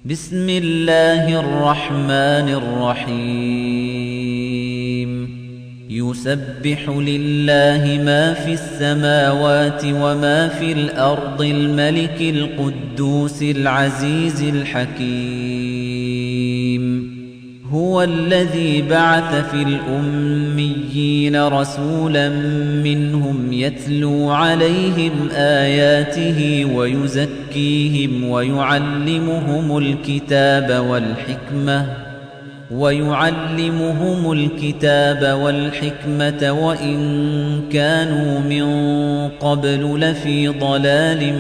بسم الله الرحمن الرحيم يسبح لله ما في السماوات وما في الأرض الملك القدوس العزيز الحكيم هو الذي بعث في الأميين رسولا منهم يتلو عليهم آياته ويزكيهم ويعلمهم الكتاب والحكمة وإن كانوا من قبل لفي ضلال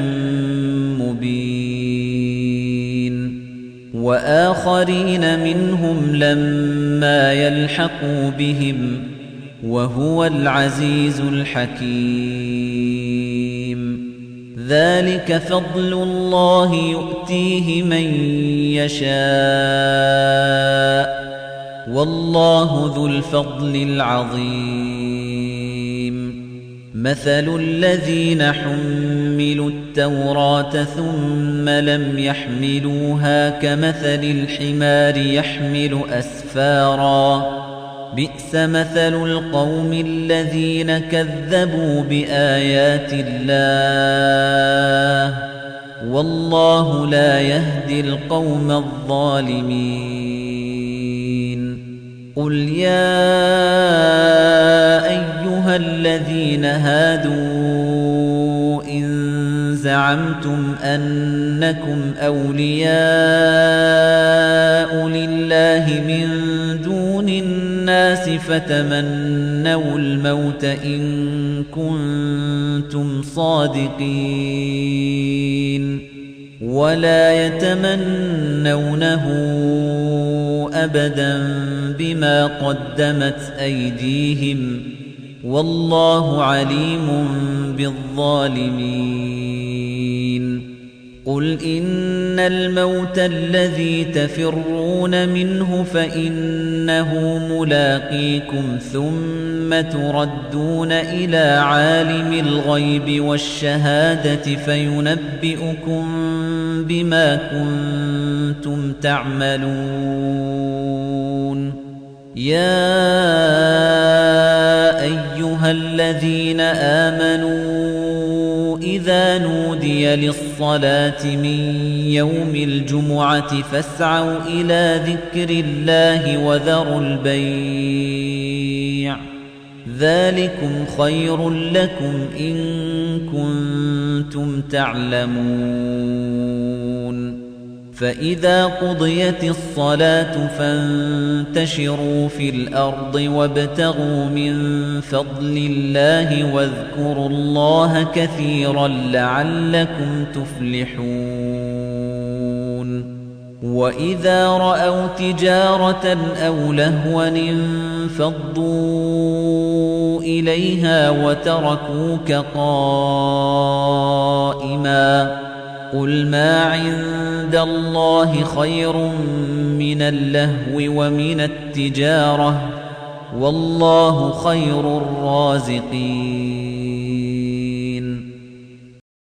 مبين وآخرين منهم لما يلحقوا بهم وهو العزيز الحكيم ذلك فضل الله يؤتيه من يشاء والله ذو الفضل العظيم مثل الذين حملوا التوراة ثم لم يحملوها كمثل الحمار يحمل أسفارا بئس مثل القوم الذين كذبوا بآيات الله والله لا يهدي القوم الظالمين قل يا أيها الذين هادوا إن زعمتم أنكم أولياء لله من دون الناس فتمنوا الموت إن كنتم صادقين ولا يتمنونه أبدا بما قدمت أيديهم والله عليم بالظالمين قل إن الموت الذي تفرون منه فإنه ملاقيكم ثم تردون إلى عالم الغيب والشهادة فينبئكم بما كنتم تعملون يا أيها الذين آمنوا إذا نودي للصلاة من يوم الجمعة فاسعوا إلى ذكر الله وذروا البيع ذلكم خير لكم إن كنتم تعلمون فإذا قضيت الصلاة فانتشروا في الأرض وابتغوا من فضل الله واذكروا الله كثيرا لعلكم تفلحون وإذا رأوا تجارة أو لهوا انفضوا إليها وتركوك قائما قل ما عند الله خير من اللهو ومن التجارة والله خير الرازقين